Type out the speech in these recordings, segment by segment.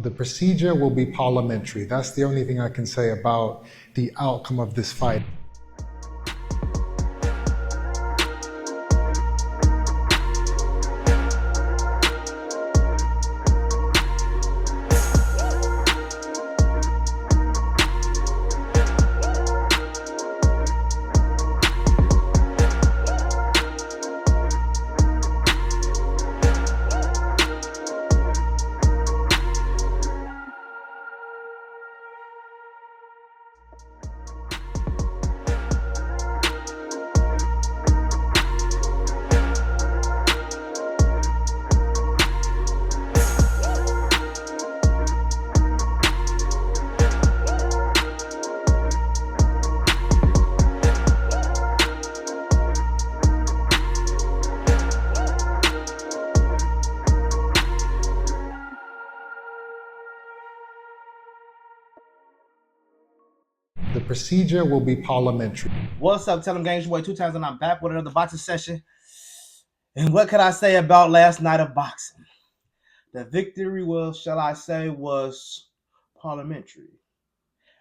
The procedure will be parliamentary. That's the only thing I can say about the outcome of this fight. The procedure will be parliamentary. What's up, Tell 'em Games, your boy 2 times, and I'm back with another boxing session. And what could I say about last night of boxing? The victory was parliamentary.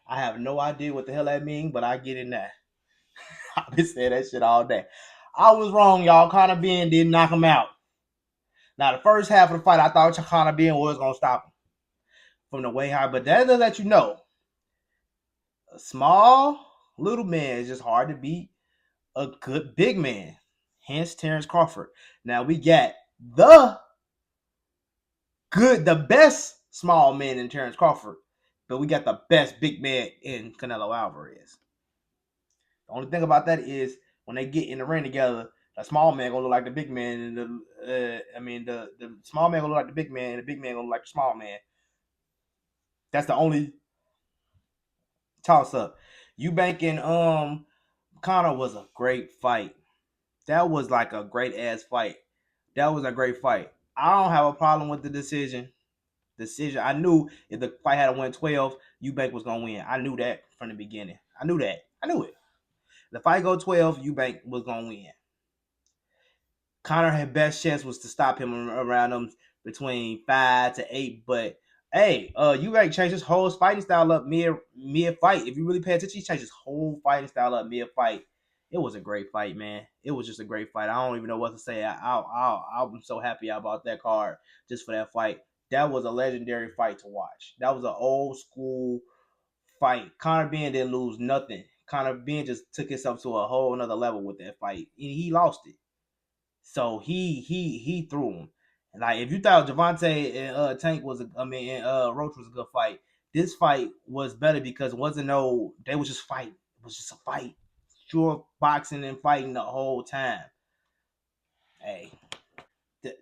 I have no idea what the hell that means, but I get in that. I've been saying that shit all day. I was wrong, y'all. Conor Benn didn't knock him out. Now, the first half of the fight, I thought Conor Benn was going to stop him from the way high, but that does let you know a small little man is just hard to beat a good big man. Hence Terrence Crawford. Now we got the best small man in Terrence Crawford, but we got the best big man in Canelo Alvarez. The only thing about that is when they get in the ring together, the small man gonna look like the big man, and the small man gonna look like the big man, and the big man gonna look like the small man. That's the only toss up. Eubank and Conor was a great fight. That was like a great ass fight. That was a great fight. I don't have a problem with the decision. I knew if the fight had went 12, Eubank was gonna win. I knew that from the beginning. I knew it. The fight go 12, Eubank was gonna win. Conor had best chance was to stop him around them between 5 to 8, but hey, Eubank changed his whole fighting style up mid fight. If you really pay attention, he changed his whole fighting style up mid fight. It was a great fight, man. It was just a great fight. I don't even know what to say. I'm so happy about that card just for that fight. That was a legendary fight to watch. That was an old school fight. Conor Benn didn't lose nothing. Conor Benn just took himself to a whole another level with that fight. He lost it. So he threw him. And like if you thought Javante and Tank was Roach was a good fight, this fight was better because it wasn't they was just fighting. It was just a fight. Sure, boxing and fighting the whole time. Hey,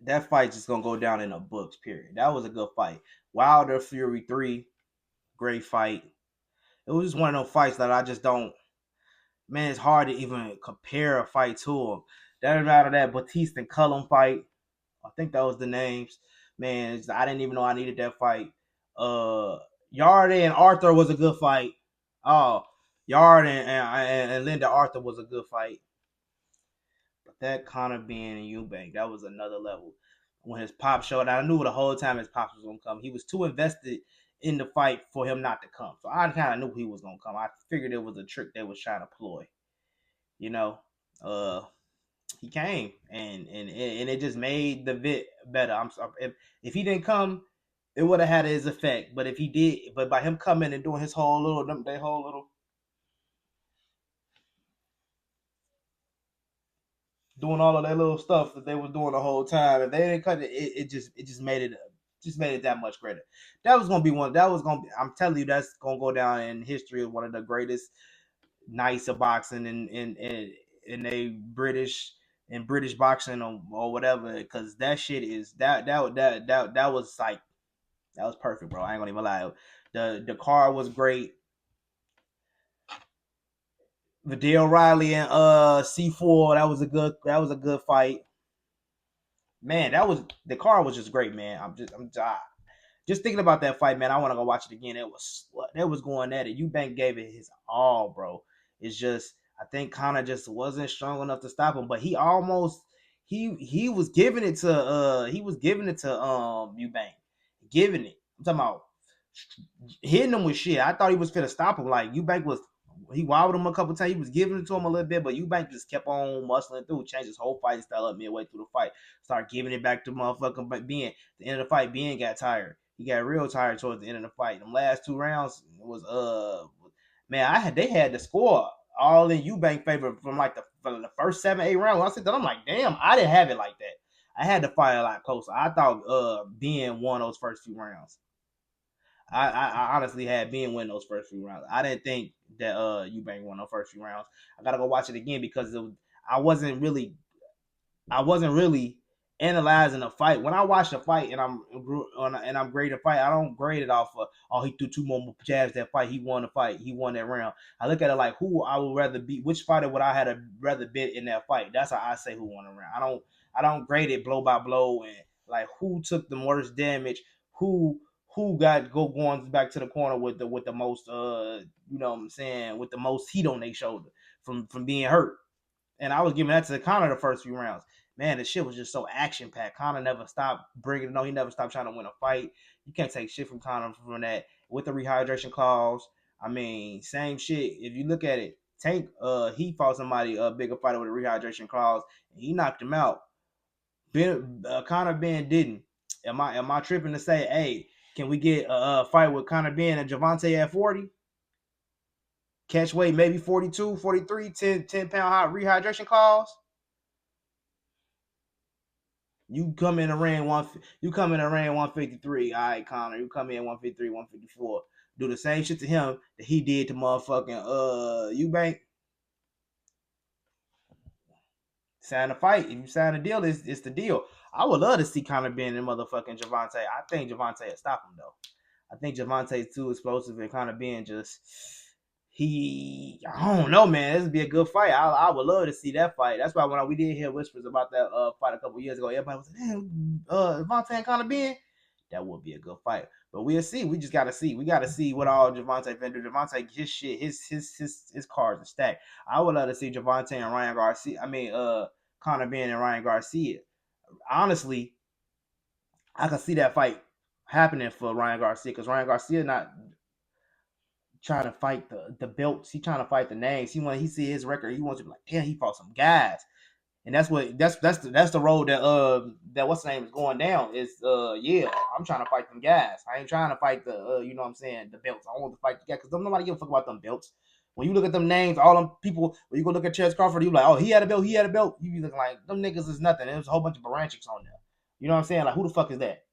that fight just gonna go down in the books. Period. That was a good fight. Wilder Fury 3, great fight. It was just one of those fights that I just don't. Man, it's hard to even compare a fight to them. That out of that Batista and Cullum fight. I think that was the names. Man, I didn't even know I needed that fight. Yarde and Arthur was a good fight. Oh, Yard and Linda Arthur was a good fight. But that Conor Benn and Eubank, that was another level. When his pop showed out, I knew the whole time his pops was going to come. He was too invested in the fight for him not to come. So I kind of knew he was going to come. I figured it was a trick they was trying to ploy. You know, he came and it just made the vid better. I'm sorry if he didn't come, it would have had his effect. But if he did, but by him coming and doing his whole little doing all of that little stuff that they was doing the whole time, and they didn't cut it, it just made it that much greater. That was gonna be one. That was gonna be. I'm telling you, that's gonna go down in history as one of the greatest nights of boxing in a British boxing or whatever, because that shit is that was like that was perfect, bro. I ain't gonna even lie. The card was great. Vidal Riley and C4, that was a good fight. Man, the card was just great, man. I'm just thinking about that fight, man. I want to go watch it again. It was going at it. Eubank gave it his all, bro. It's just I think Conor just wasn't strong enough to stop him, but he almost he was giving it to Eubank. Giving it. I'm talking about hitting him with shit. I thought he was finna stop him. Like Eubank was, he wobbled him a couple times. He was giving it to him a little bit, but Eubank just kept on muscling through, changed his whole fighting style up midway through the fight. Start giving it back to motherfucking Ben. The end of the fight, Ben got tired. He got real tired towards the end of the fight. Them last 2 rounds was man, they had the score all in Eubank favor from like from the first 7-8 rounds. When I said that, I'm like, damn, I didn't have it like that. I had the fight a lot closer. I thought Ben won those first few rounds. I honestly had Ben win those first few rounds. I didn't think that Eubank won those first few rounds. I gotta go watch it again because I wasn't really analyzing the fight. When I watch the fight and I'm grading the fight, I don't grade it off of he threw 2 more jabs that fight. He won the fight. He won that round. I look at it like who I would rather be. Which fighter would I have rather been in that fight? That's how I say who won the round. I don't grade it blow by blow and like who took the worst damage. Who got going back to the corner with the most you know what I'm saying, with the most heat on their shoulder from being hurt. And I was giving that to Conor the first few rounds. Man, the shit was just so action packed. Conor never stopped bringing it on. He never stopped trying to win a fight. You can't take shit from Conor from that. With the rehydration clause, I mean, same shit. If you look at it, Tank, he fought somebody a bigger fighter with a rehydration clause, and he knocked him out. Conor Benn didn't. Am I tripping to say, hey, can we get a fight with Conor Benn and Gervonta at 40? Catch weight maybe 42, 43, 10 pound high rehydration clause. You come in the ring 153. All right, Conor. You come in 153, 154. Do the same shit to him that he did to motherfucking Eubank. Sign a fight. If you sign a deal, it's the deal. I would love to see Conor Benn and motherfucking Gervonta. I think Gervonta will stop him though. I think Gervonta is too explosive and Conor Benn just I don't know, man. This would be a good fight. I would love to see that fight. That's why when we did hear whispers about that fight a couple years ago, everybody was like, "Damn, Gervonta and Conor Benn, that would be a good fight." But we'll see. We just gotta see. We gotta see what all Gervonta can do. Gervonta, his shit, his cards are stacked. I would love to see Gervonta and Ryan Garcia. Conor Benn and Ryan Garcia. Honestly, I can see that fight happening for Ryan Garcia because Ryan Garcia not trying to fight the belts. He trying to fight the names. He see his record. He wants to be like, damn, he fought some guys. And that's the road that what's the name is going down. Is yeah, I'm trying to fight them guys. I ain't trying to fight the you know what I'm saying, the belts. I want to fight the guys because nobody give a fuck about them belts. When you look at them names, all them people, when you go look at Chess Crawford, you like, oh, he had a belt, he had a belt. You be looking like them niggas is nothing. There's a whole bunch of Baranchiks on there. You know what I'm saying? Like, who the fuck is that?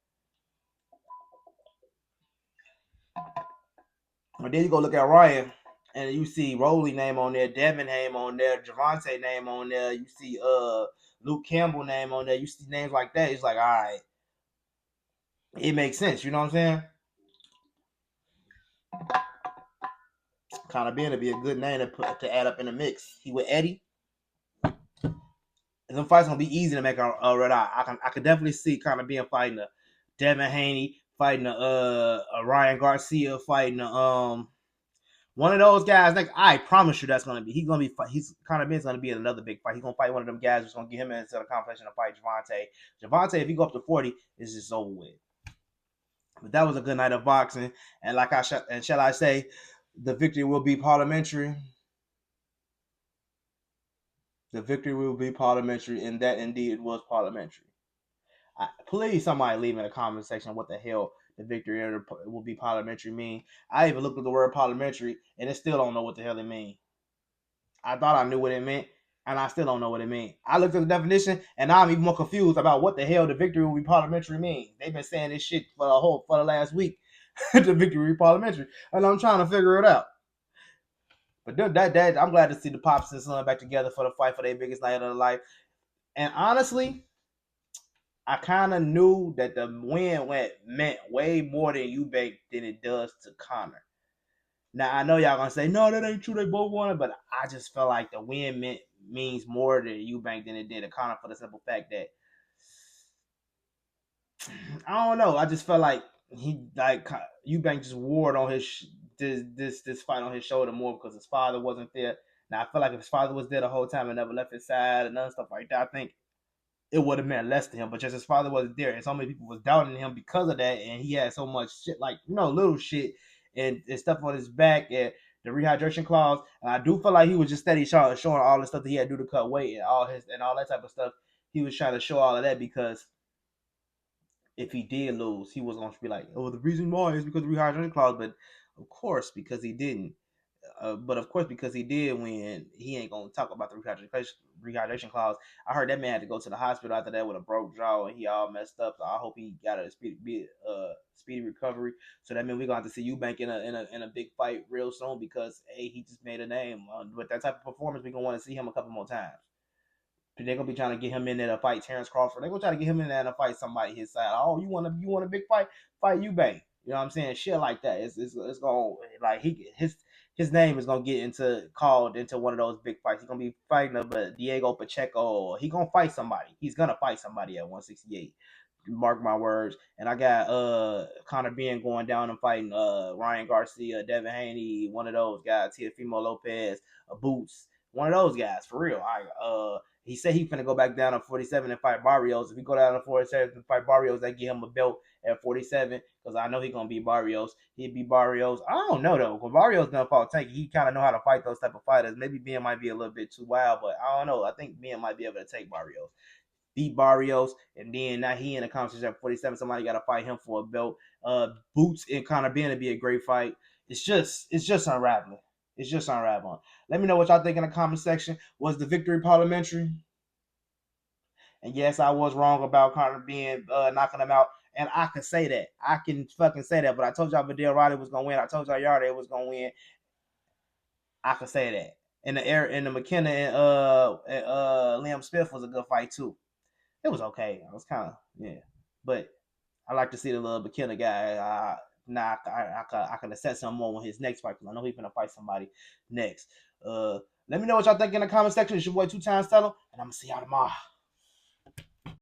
And then you go look at Ryan, and you see Rolly name on there, Devin name on there, Gervonta name on there. You see Luke Campbell name on there. You see names like that. It's like, all right, it makes sense. You know what I'm saying? Conor Benn to be a good name to add up in the mix. He with Eddie. And them fights gonna be easy to make a red eye. I can definitely see Conor Benn fighting a Devin Haney, fighting a Ryan Garcia, fighting a one of those guys. Like, I promise you, that's gonna be he's Conor Benn's gonna be in another big fight. He's gonna fight one of them guys who's gonna get him into the conversation to fight Gervonta. Gervonta, if he go up to 40, it's just over with. But that was a good night of boxing, and shall I say, the victory will be parliamentary. The victory will be parliamentary, and that indeed it was parliamentary. Please, somebody leave in the comment section what the hell the victory will be parliamentary mean. I even looked at the word parliamentary, and it still don't know what the hell it means. I thought I knew what it meant, and I still don't know what it means. I looked at the definition, and now I'm even more confused about what the hell the victory will be parliamentary means. They've been saying this shit for the last week. The victory will be parliamentary, and I'm trying to figure it out. But that I'm glad to see the Pops and Son back together for the fight for their biggest night of their life. And honestly, I kind of knew that the win meant way more than Eubank than it does to Conor. Now, I know y'all gonna say, no, that ain't true. They both won it. But I just felt like the win means more to Eubank than it did to Conor for the simple fact that, I don't know. I just felt like Eubank just wore on his this fight on his shoulder more because his father wasn't there. Now, I feel like if his father was there the whole time and never left his side and other stuff like that, I think it would have meant less to him. But just his father wasn't there, and so many people was doubting him because of that, and he had so much shit, like little shit and stuff on his back and the rehydration clause. And I do feel like he was just steady showing all the stuff that he had to do to cut weight and all that type of stuff. He was trying to show all of that because if he did lose, he was going to be like, oh, the reason why is because of the rehydration clause. But of course, because he didn't. But of course, because he did win, he ain't gonna talk about the rehydration clause. I heard that man had to go to the hospital after that with a broke jaw and he all messed up. So I hope he got a speedy recovery. So that means we're gonna have to see Eubank in a big fight real soon because he just made a name. With that type of performance, we're gonna want to see him a couple more times. They're gonna be trying to get him in there to fight Terrence Crawford. They're gonna try to get him in there to fight somebody his side. Oh, you want a big fight? Fight Eubank. You know what I'm saying? Shit like that. It's gonna like his name is gonna get called into one of those big fights. He's gonna be fighting Diego Pacheco. He gonna fight somebody. He's gonna fight somebody at 168. Mark my words. And I got Conor Benn going down and fighting Ryan Garcia, Devin Haney, one of those guys, Teofimo Lopez, Boots, one of those guys for real. He said he's finna go back down to 47 and fight Barrios. If he go down to 47 and fight Barrios, they give him a belt at 47 because I know he's gonna beat Barrios. He'd beat Barrios. I don't know though. When Barrios done fought Tanky, he kind of know how to fight those type of fighters. Maybe Ben might be a little bit too wild, but I don't know. I think Ben might be able to take Barrios. Beat Barrios, and then now he in the conversation at 47. Somebody got to fight him for a belt. Boots and Conor Benn would be a great fight. It's just unraveling. It's just unraveling. Let me know what y'all think in the comment section. Was the victory parliamentary? And yes, I was wrong about Conor Benn knocking him out. And I can say that. I can fucking say that. But I told y'all Vidal Riley was gonna win. I told y'all Yarde was gonna win. I can say that. And the McKenna and Liam Smith was a good fight too. It was okay. I was kind of but I like to see the little McKenna guy. Now I can assess him more on his next fight because I know he's gonna fight somebody next. Let me know what y'all think in the comment section. It's your boy 2 Times Tell, and I'm gonna see y'all tomorrow.